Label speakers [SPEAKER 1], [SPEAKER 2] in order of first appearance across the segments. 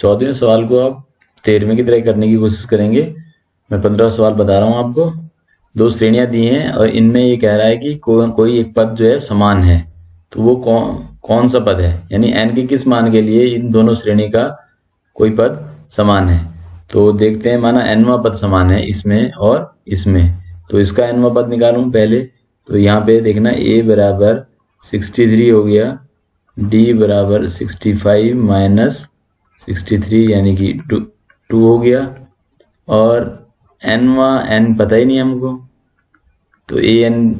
[SPEAKER 1] 14वें सवाल को आप 13वें की तरह करने की कोशिश करेंगे। मैं 15वां सवाल बता रहा हूँ आपको। दो श्रेणियां दी हैं और इनमें ये कह रहा है कि कोई एक पद जो है समान है, तो वो कौन सा पद है, यानी n के किस मान के लिए इन दोनों श्रेणी का कोई पद समान है। तो देखते हैं, माना nवां पद समान है इसमें और इसमें, तो इसका nवां पद निकालूं पहले। तो यहाँ पे देखना a बराबर 63 हो गया, d बराबर 65 माइनस 63 यानी कि 2 हो गया, और nवां n पता ही नहीं हमको, तो an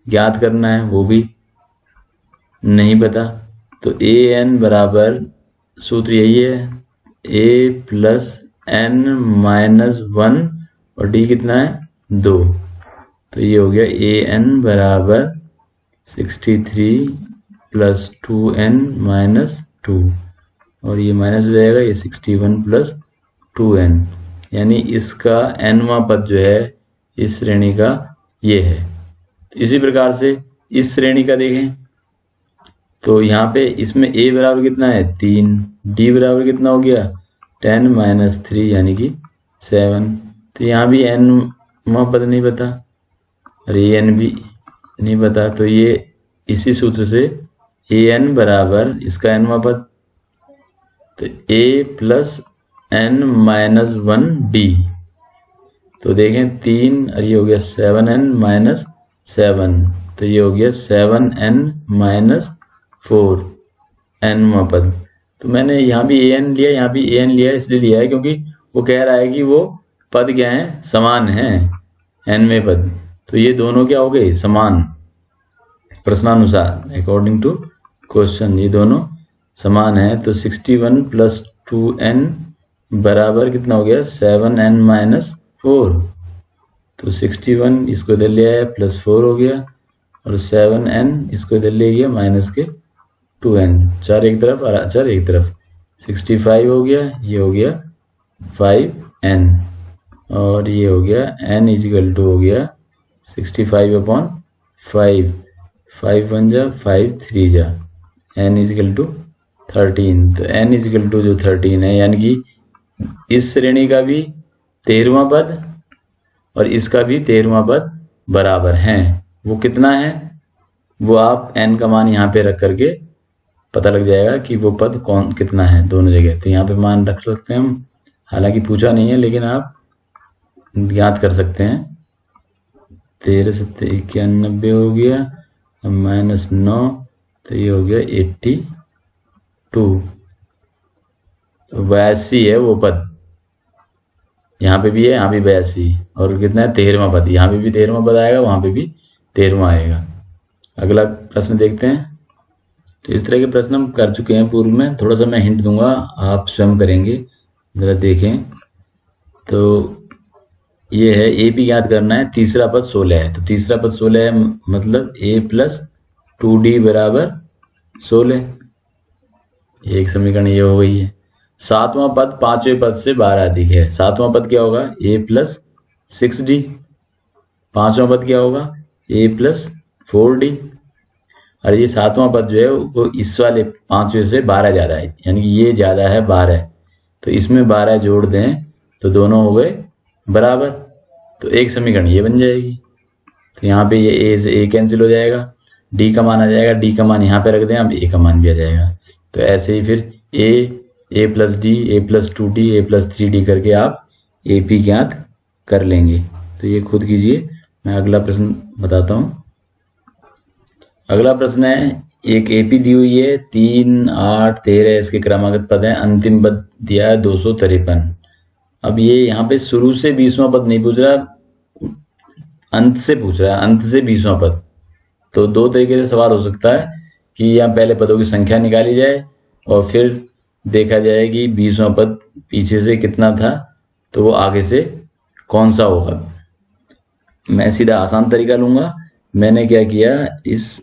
[SPEAKER 1] ज्ञात करना है, वो भी नहीं पता। तो an बराबर सूत्र यही है, a प्लस n माइनस 1 और d कितना है 2। तो ये हो गया an बराबर 63 प्लस 2n माइनस 2, और ये माइनस हो जाएगा, ये 61 प्लस 2n, यानी इसका nवां पद जो है इस श्रेणी का ये है। तो इसी प्रकार से इस श्रेणी का देखें, तो यहाँ पे इसमें a बराबर कितना है 3, d बराबर कितना हो गया 10 माइनस 3 यानी कि 7। तो यहाँ भी nवां पद नहीं पता और an भी नहीं पता, तो ये इसी सूत्र से an बराबर इसका nवां पद, तो a plus n minus 1 d। तो देखें 3 और ये हो गया 7n माइनस 7, तो ये हो गया 7n माइनस 4 nवां पद। तो मैंने यहाँ भी an लिया, यहाँ भी an लिया, इसलिए लिया है क्योंकि वो कह रहा है कि वो पद क्या है, समान है nवें पद। तो ये दोनों क्या हो गए, समान, प्रश्नानुसार अकॉर्डिंग टू क्वेश्चन ये दोनों समान है। तो 61 प्लस 2n बराबर कितना हो गया 7n माइनस 4। तो 61 इसको इधर ले आया प्लस 4 हो गया, और 7n इसको इधर ले गया माइनस के 2n, 4 एक तरफ और 4 एक तरफ, 65 हो गया, ये हो गया 5n, और ये हो गया n इजिकल टू हो गया 65/5, 5 1 जा 5 3 जा, n इजिकल टू 13। तो n इजिकल टू जो 13 है, यानी कि इस श्रेणी का भी 13वां पद और इसका भी 13वां पद बराबर हैं। वो कितना है, वो आप n का मान यहाँ पे रख करके पता लग जाएगा कि वो पद कितना है दोनों जगह। तो यहाँ पे मान रख सकते हैं हम, हालांकि पूछा नहीं है लेकिन आप ज्ञात कर सकते हैं। 13 7 91 हो गया, माइनस 9, तो ये हो गया 82। तो 82 है वो पद, यहाँ पे भी है, यहाँ भी 82, और कितना है 13वां पद, यहाँ पे भी 13वां पद आएगा, वहां पे भी 13वां आएगा। अगला प्रश्न देखते हैं। तो इस तरह के प्रश्न हम कर चुके हैं पूर्व में, थोड़ा सा मैं हिंट दूंगा, आप स्वयं करेंगे, जरा देखें। तो ये है AP ज्ञात करना है, तीसरा पद 16 है, तो तीसरा पद 16 है मतलब a प्लस 2d बराबर 16, एक समीकरण ये हो गई है। सातवां पद पांचवें पद से 12 अधिक है, सातवां पद क्या होगा a प्लस 6d, पांचवां पद क्या होगा a प्लस 4d, और ये सातवां पद जो है वो इस वाले पांचवें से 12 ज्यादा है, यानी कि ये ज्यादा है 12, तो इसमें 12 जोड़ दें तो दोनों हो गए बराबर, तो एक समीकरण ये बन जाएगी। तो यहाँ पे ये a से a कैंसिल हो जाएगा, d का मान आ जाएगा, d का मान यहाँ पे रख दें, अब a का मान भी आ जाएगा। तो ऐसे ही फिर a plus d, a plus 2d, a plus 3d करके आप AP ज्ञात कर लेंगे। तो ये खुद कीजिए, मैं अगला प्रश्न बताता हूँ। अगला प्रश्न है, एक AP दी हुई है, 3 8 13 इसके क्रमागत पद हैं, अंतिम पद दिया है 253। अब ये यहाँ पे शुरू से 20वां पद नहीं पूछ रहा, अंत से पूछ रहा है, अंत से 20वां पद। तो दो तरीके से सवाल हो सकता है कि यहाँ पहले पदों की संख्या निकाली जाए और फिर देखा जाए कि 20वां पद पीछे से कितना था, तो वो आगे से कौन सा होगा। मैं सीधा आसान तरीका लूंगा, मैंने क्या किया, इस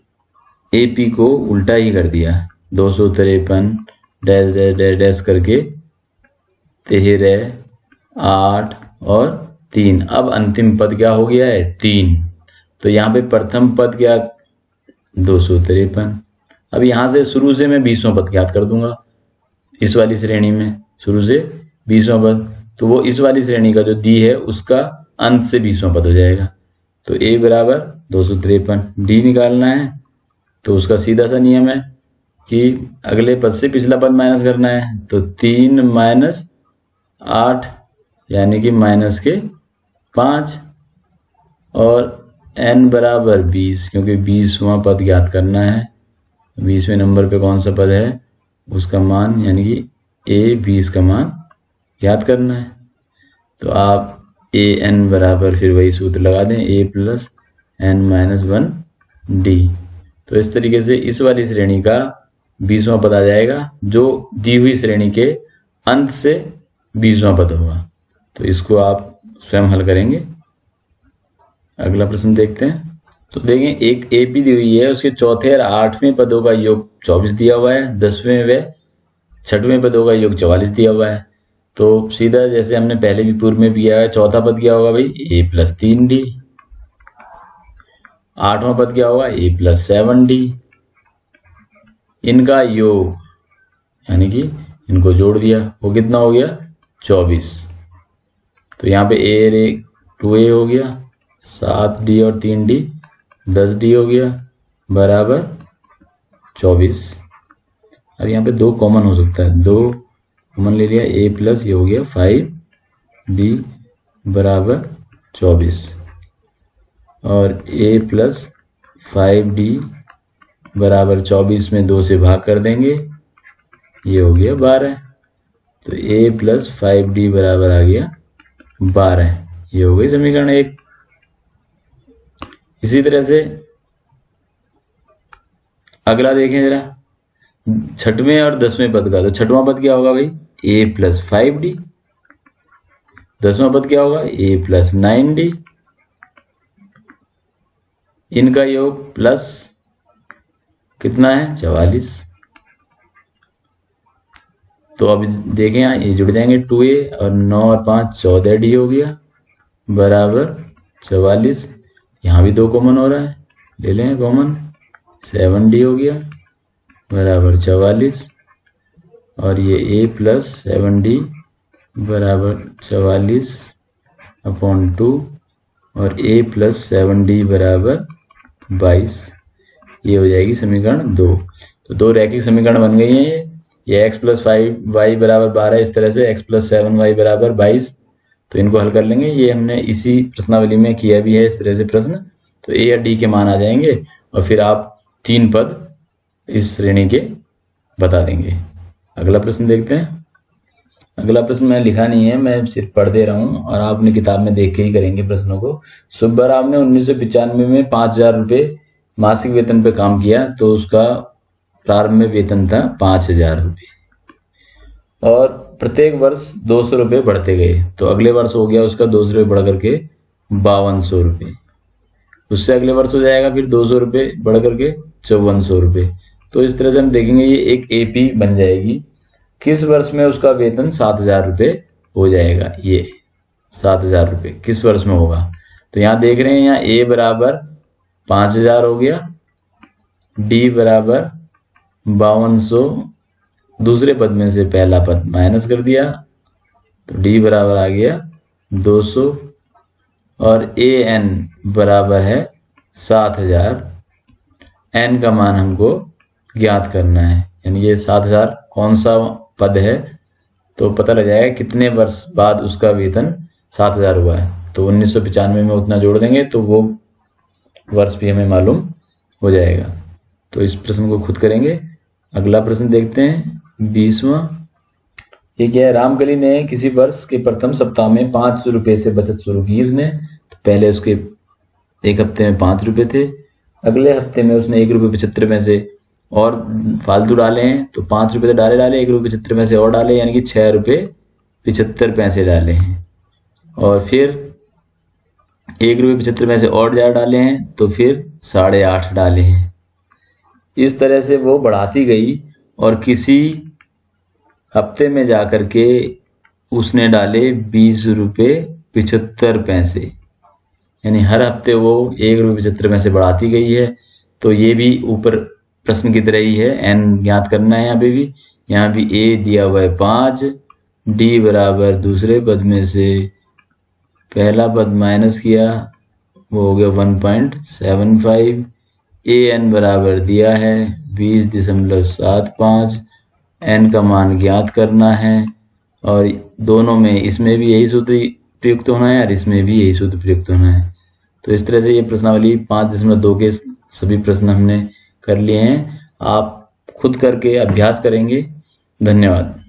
[SPEAKER 1] AP को उल्टा ही कर दिया, 253 डैश डैश डैश डैश करके 13 8 और 3। अब अंतिम पद क्या हो गया है 3, तो यहाँ पे प्रथम पद क्या 253। अब यहां से शुरू से मैं 20वां पद ज्ञात कर दूंगा इस वाली श्रेणी में। शुरू से 20वां पद, तो वो इस वाली श्रेणी का जो दी है उसका अंत से 20वां पद हो जाएगा। तो a बराबर 253, d निकालना है तो उसका सीधा सा नियम है कि अगले पद से पिछला पद माइनस करना है। तो 3 माइनस 8 यानी कि माइनस के 5, और n बराबर 20, क्योंकि 20वां पद ज्ञात करना है। 20वें नंबर पे कौन सा पद है उसका मान, यानी कि a 20 का मान ज्ञात करना है। तो आप an बराबर फिर वही सूत्र लगा दें, a plus n minus 1 d। तो इस तरीके से इस वाली श्रेणी का 20वां पद आ जाएगा जो दी हुई श्रेणी के अंत से 20वां पद होगा। तो इसको आप स्वयं हल करेंगे। अगला प्रश्न देखते हैं। तो देखें, एक एपी दी हुई है, उसके चौथे और 8वें पदों का योग 24 दिया हुआ है, 10वें व 6वें पदों का योग 44 दिया हुआ है। तो सीधा जैसे हमने पहले भी पूर्व में भी किया है, चौथा पद क्या होगा भाई, a प्लस 3d। 8वां पद क्या होगा, a प्लस 7d। इनका योग यानी कि इनको जोड़ दिया, वो कितना हो गया 24। तो यहाँ पे a 2a हो गया, 7d और 3d 10d हो गया बराबर 24। अब यहाँ पे 2 कॉमन हो सकता है, 2 कॉमन ले लिया, a प्लस ये हो गया 5d बराबर 24, और a प्लस 5d बराबर 24 में 2 से भाग कर देंगे, ये हो गया 12। तो a प्लस 5d बराबर आ गया 12, ये हो गई समीकरण 1। इसी तरह से अगला देखें जरा, 6वें और 10वें पद का। तो 6वां पद क्या होगा भाई, a प्लस 5d। 10वां पद क्या होगा, a प्लस 9d। इनका योग प्लस कितना है 44। तो अब देखें यहाँ ये जुड़ जाएंगे, 2a और 9 और 5 14d हो गया बराबर 44। यहाँ भी 2 कॉमन हो रहा है, ले लें कॉमन, 7d हो गया बराबर 44, और ये a प्लस 7d बराबर 44/2, और a प्लस 7d बराबर 22। ये हो जाएगी समीकरण 2। तो 2 रैखिक समीकरण बन गई हैं। ये x प्लस 5y बराबर 12, इस तरह से x प्लस 7y बराबर 22। तो इनको हल कर लेंगे, ये हमने इसी प्रश्नावली में किया भी है इस तरह से प्रश्न। तो a या d के मान आ जाएंगे, और फिर आप 3 पद इस श्रेणी के बता देंगे। अगला प्रश्न देखते हैं। अगला प्रश्न मैं लिखा नहीं है, मैं सिर्फ पढ़ दे रहा हूं, और आप अपनी किताब में देख के ही करेंगे प्रश्नों को। सुब्बाराव ने 1995 में 5000 रुपये मासिक वेतन पे काम किया, तो उसका प्रारंभ में वेतन था 5000 रुपये, और प्रत्येक वर्ष 200 रुपये बढ़ते गए। तो अगले वर्ष हो गया उसका 200 रुपये बढ़ करके 5200 रुपये। उससे अगले वर्ष हो जाएगा फिर 200 रुपये बढ़ करके 5400 रुपये। तो इस तरह से हम देखेंगे ये एक एपी बन जाएगी। किस वर्ष में उसका वेतन 7000 रुपये हो जाएगा, ये 7000 रुपये किस वर्ष में होगा। तो यहाँ देख रहे हैं, यहाँ a बराबर 5000 हो गया, d बराबर 5200, दूसरे पद में से पहला पद माइनस कर दिया, तो d बराबर आ गया 200, और an बराबर है 7000। n का मान हमको ज्ञात करना है, यानी ये 7000 कौन सा पद है, तो पता लग जाएगा कितने वर्ष बाद उसका वेतन 7000 हुआ है। तो 1995 में उतना जोड़ देंगे तो वो वर्ष भी हमें मालूम हो जाएगा। तो इस प्रश्न को खुद करेंगे। अगला प्रश्न देखते हैं, 20वां। ये क्या है, रामकली ने किसी वर्ष के प्रथम सप्ताह में 5 रुपये से बचत शुरू की उसने। तो पहले उसके एक हफ्ते में 5 रुपये थे, अगले हफ्ते में उसने 1 रुपये 75 में से और फालतू डाले हैं, तो 5 रुपये तो डाले 1 रुपये 75 में से और डाले, यानी कि 6 रुपये 75 पैसे डाले हैं, और फिर 1 रुपये 75 में से और ज्यादा डाले हैं, तो फिर 8.5 डाले हैं। इस तरह से वो बढ़ाती गई, और किसी हफ्ते में जाकर के उसने डाले 20 रुपये 75 पैसे, यानी हर हफ्ते वो 1 रुपये 75 पैसे बढ़ाती गई है। तो ये भी ऊपर प्रश्न की तरह ही है, n ज्ञात करना है। यहाँ पे भी, यहाँ भी a दिया हुआ है 5, डी बराबर दूसरे पद में से पहला पद माइनस किया, वो हो गया 1.75। ए एन बराबर दिया है 20.75, एन का मान ज्ञात करना है, और दोनों में इसमें भी यही सूत्र प्रयुक्त होना है और इसमें भी यही सूत्र प्रयुक्त होना है। तो इस तरह से ये प्रश्नावली 5.2 के सभी प्रश्न हमने कर लिए हैं। आप खुद करके अभ्यास करेंगे। धन्यवाद।